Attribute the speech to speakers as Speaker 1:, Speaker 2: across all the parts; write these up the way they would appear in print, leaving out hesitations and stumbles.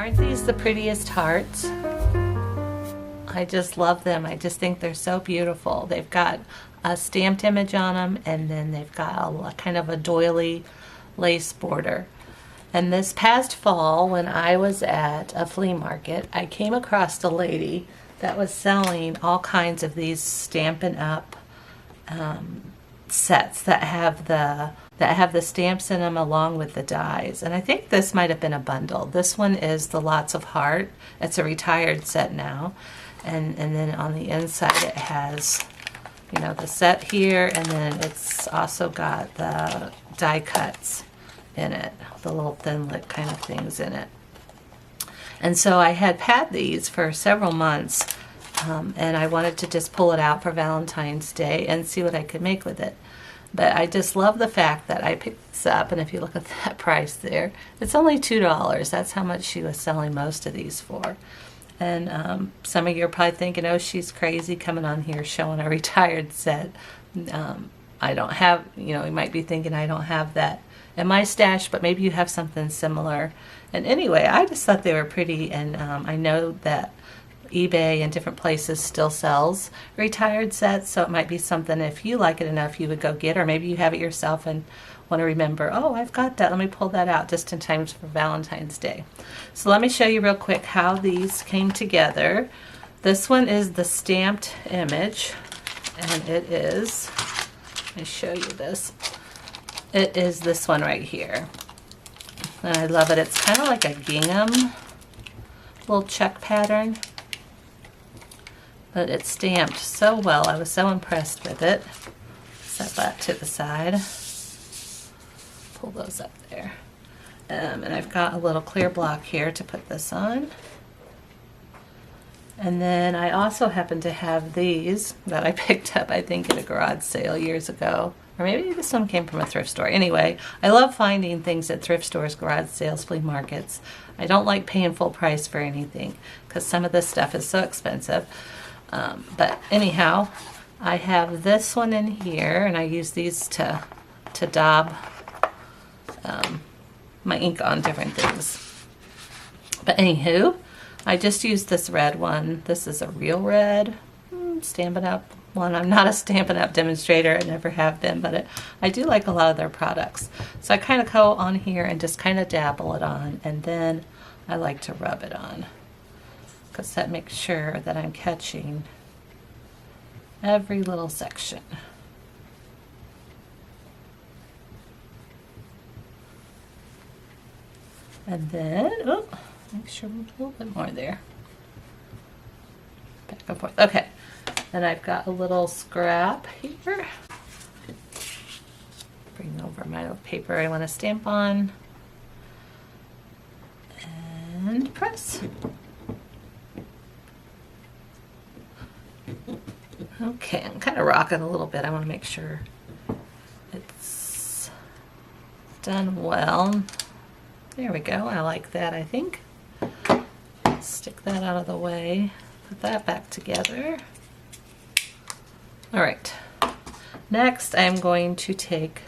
Speaker 1: Aren't these the prettiest hearts? I just love them. I just think they're so beautiful. They've got a stamped image on them, and then they've got a kind of a doily lace border. And this past fall, when I was at a flea market, I came across a lady that was selling all kinds of these Stampin' Up! Sets that have the stamps in them along with the dies. And I think this might have been a bundle. This one is the Lots of Heart. It's a retired set now. And then on the inside it has, you know, the set here, and then it's also got the die cuts in it, the little thin lit kind of things in it. And so I had these for several months, and I wanted to just pull it out for Valentine's Day and see what I could make with it. But I just love the fact that I picked this up, and if you look at that price there, it's only $2. That's how much she was selling most of these for. And some of you are probably thinking, oh, she's crazy coming on here showing a retired set. I don't have, you know, you might be thinking I don't have that in my stash, but maybe you have something similar. And anyway, I just thought they were pretty, and I know that eBay and different places still sells retired sets, so it might be something, if you like it enough, you would go get, or maybe you have it yourself and want to remember, oh, I've got that, let me pull that out just in time for Valentine's Day. So let me show you real quick how these came together. This one is the stamped image, and it is, let me show you this, it is this one right here, and I love it. It's kind of like a gingham little check pattern, but it's stamped so well. I was so impressed with it. Set that to the side. Pull those up there. And I've got a little clear block here to put this on. And then I also happen to have these that I picked up, I think, at a garage sale years ago. Or maybe this one came from a thrift store. Anyway, I love finding things at thrift stores, garage sales, flea markets. I don't like paying full price for anything because some of this stuff is so expensive. But anyhow, I have this one in here, and I use these to daub my ink on different things. But anywho, I just used this red one. This is a real red Stampin' Up! One. I'm not a Stampin' Up! Demonstrator. I never have been, but I do like a lot of their products. So I kind of go on here and just kind of dabble it on, and then I like to rub it on, because that makes sure that I'm catching every little section. And then, oh, make sure a little bit more there. Back and forth. Okay. Then I've got a little scrap here. Bring over my paper I want to stamp on. And press. Okay, I'm kind of rocking a little bit. I want to make sure it's done well. There we go. I like that, I think. Stick that out of the way. Put that back together. All right. Next, I'm going to take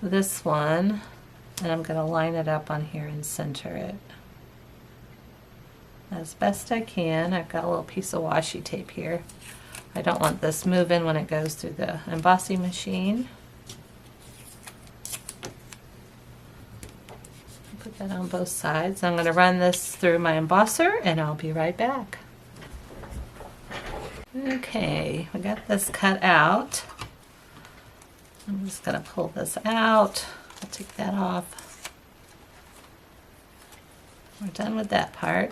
Speaker 1: this one, and I'm going to line it up on here and center it as best I can. I've got a little piece of washi tape here. I don't want this moving when it goes through the embossing machine. Put that on both sides. I'm going to run this through my embosser, and I'll be right back. Okay, we got this cut out. I'm just going to pull this out. I'll take that off. We're done with that part.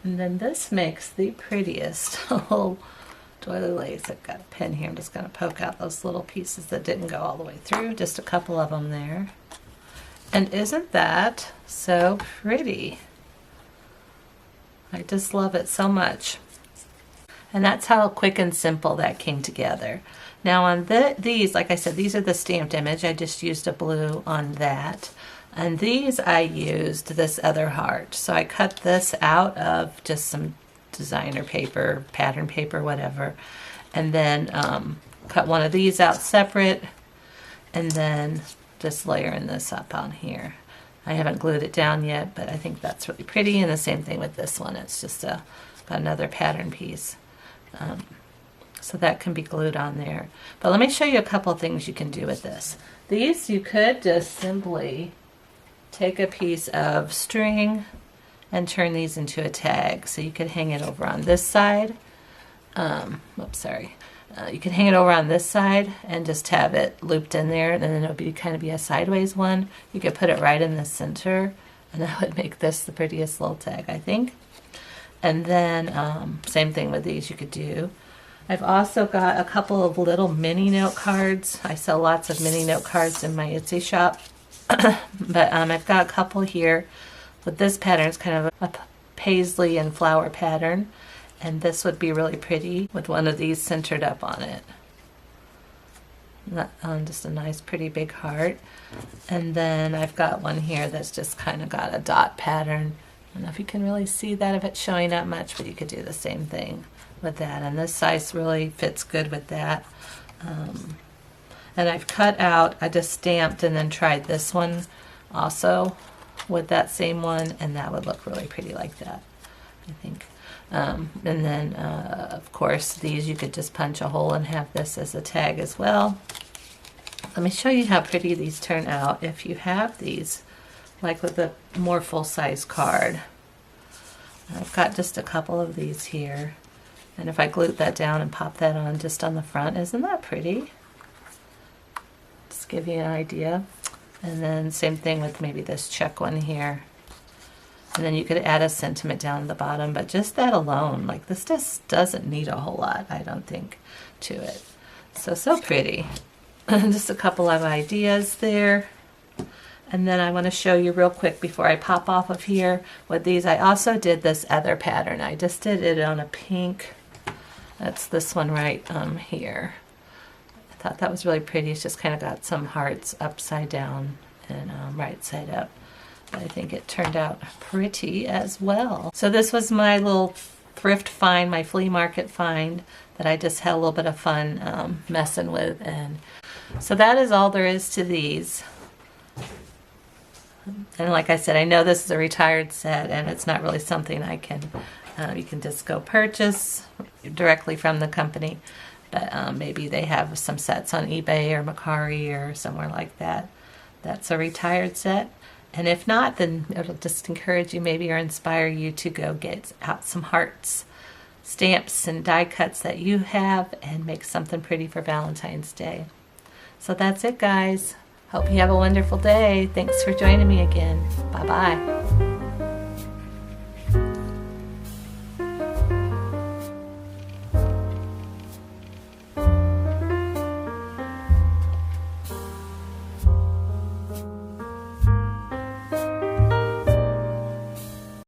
Speaker 1: And then this makes the prettiest little doily lace. I've got a pin here. I'm just going to poke out those little pieces that didn't go all the way through. Just a couple of them there. And isn't that so pretty? I just love it so much. And that's how quick and simple that came together. Now on these, like I said, these are the stamped image. I just used a blue on that. And these I used this other heart. So I cut this out of just some designer paper, pattern paper, whatever. And then cut one of these out separate. And then just layering this up on here. I haven't glued it down yet, but I think that's really pretty. And the same thing with this one. It's just got another pattern piece. So that can be glued on there. But let me show you a couple things you can do with this. These you could just simply take a piece of string and turn these into a tag. So you could hang it over on this side. Oops, sorry. You can hang it over on this side and just have it looped in there, and then it would be kind of be a sideways one. You could put it right in the center, and that would make this the prettiest little tag, I think. And then same thing with these you could do. I've also got a couple of little mini note cards. I sell lots of mini note cards in my Etsy shop. But I've got a couple here with this pattern. It's kind of a paisley and flower pattern. And this would be really pretty with one of these centered up on it. Just a nice pretty big heart. And then I've got one here that's just kind of got a dot pattern. I don't know if you can really see that if it's showing up much, but you could do the same thing with that. And this size really fits good with that. And I've cut out, I just stamped and then tried this one also with that same one, and that would look really pretty like that, I think. And then, of course, these you could just punch a hole and have this as a tag as well. Let me show you how pretty these turn out if you have these, like with a more full-size card. I've got just a couple of these here. And if I glued that down and pop that on just on the front, isn't that pretty? Just give you an idea. And then same thing with maybe this check one here. And then you could add a sentiment down at the bottom, but just that alone, like this just doesn't need a whole lot, I don't think, to it. So pretty. Just a couple of ideas there. And then I want to show you real quick before I pop off of here with these. I also did this other pattern. I just did it on a pink. That's this one right here. I thought that was really pretty. It's just kind of got some hearts upside down and right side up. I think it turned out pretty as well. So this was my little thrift find, my flea market find that I just had a little bit of fun messing with. And so that is all there is to these. And like I said, I know this is a retired set and it's not really something I can, you can just go purchase directly from the company. But maybe they have some sets on eBay or Mercari or somewhere like that. That's a retired set. And if not, then it'll just encourage you maybe or inspire you to go get out some hearts, stamps, and die cuts that you have and make something pretty for Valentine's Day. So that's it, guys. Hope you have a wonderful day. Thanks for joining me again. Bye-bye.